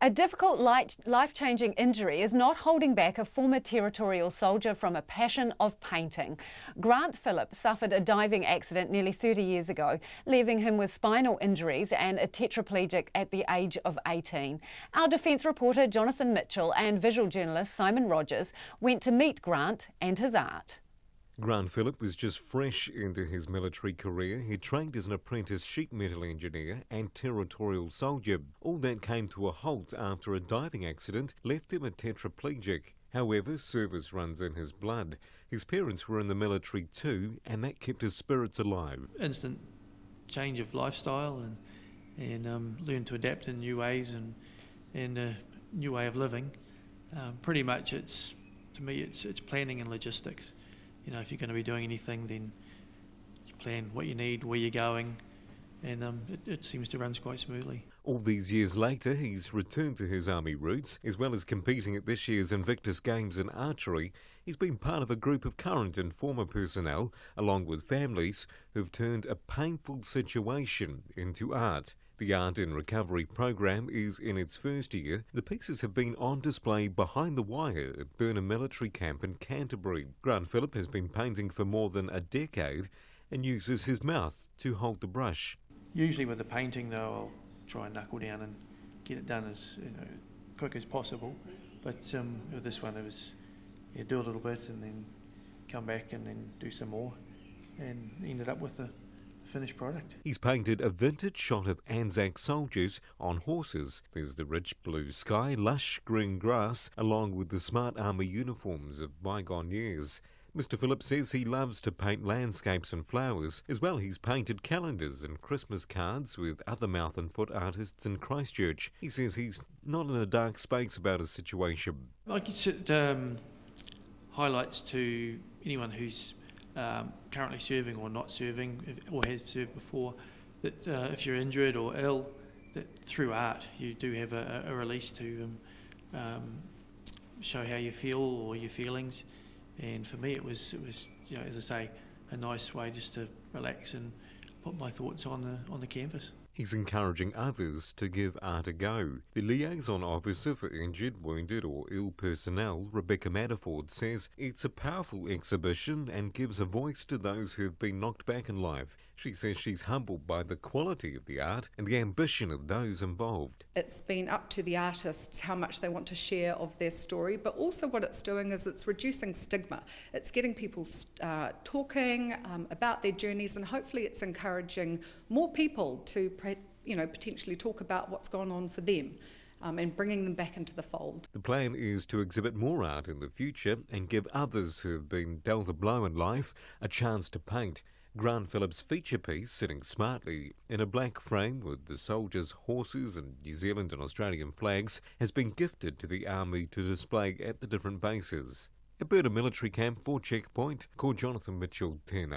A difficult, life-changing injury is not holding back a former territorial soldier from a passion of painting. Grant Phillip suffered a diving accident nearly 30 years ago, leaving him with spinal injuries and a tetraplegic at the age of 18. Our defence reporter Jonathan Mitchell and visual journalist Simon Rogers went to meet Grant and his art. Grant Phillip was just fresh into his military career. He trained as an apprentice sheet metal engineer and territorial soldier. All that came to a halt after a diving accident left him a tetraplegic. However, service runs in his blood. His parents were in the military too, and that kept his spirits alive. Instant change of lifestyle and learn to adapt in new ways and a new way of living. Pretty much to me it's planning and logistics. You know, if you're going to be doing anything, then you plan what you need, where you're going, and it seems to run quite smoothly. All these years later, he's returned to his army roots. As well as competing at this year's Invictus Games in archery, he's been part of a group of current and former personnel, along with families, who've turned a painful situation into art. The Art in Recovery program is in its first year. The pieces have been on display behind the wire at Burnham Military Camp in Canterbury. Grant Phillip has been painting for more than a decade and uses his mouth to hold the brush. Usually with the painting, though, I'll try and knuckle down and get it done as quick as possible. But with this one, it was do a little bit and then come back and then do some more, and ended up with the finished product. He's painted a vintage shot of Anzac soldiers on horses. There's the rich blue sky, lush green grass, along with the smart army uniforms of bygone years. Mr. Phillip says he loves to paint landscapes and flowers. As well, he's painted calendars and Christmas cards with other mouth and foot artists in Christchurch. He says he's not in a dark space about his situation. I guess it highlights to anyone who's currently serving or not serving, or has served before, that if you're injured or ill, that through art you do have a release to show how you feel or your feelings. And for me, it was as I say, a nice way just to relax and put my thoughts on the canvas. He's encouraging others to give art a go. The liaison officer for injured, wounded or ill personnel, Rebecca Madaford, says it's a powerful exhibition and gives a voice to those who have been knocked back in life. She says she's humbled by the quality of the art and the ambition of those involved. It's been up to the artists how much they want to share of their story, but also what it's doing is it's reducing stigma. It's getting people talking about their journeys, and hopefully it's encouraging more people to potentially talk about what's gone on for them. And bringing them back into the fold. The plan is to exhibit more art in the future and give others who have been dealt a blow in life a chance to paint. Grant Phillip's feature piece, sitting smartly in a black frame with the soldiers' horses and New Zealand and Australian flags, has been gifted to the Army to display at the different bases. At Burnham Military Camp for Checkpoint, call Jonathan Mitchell, 10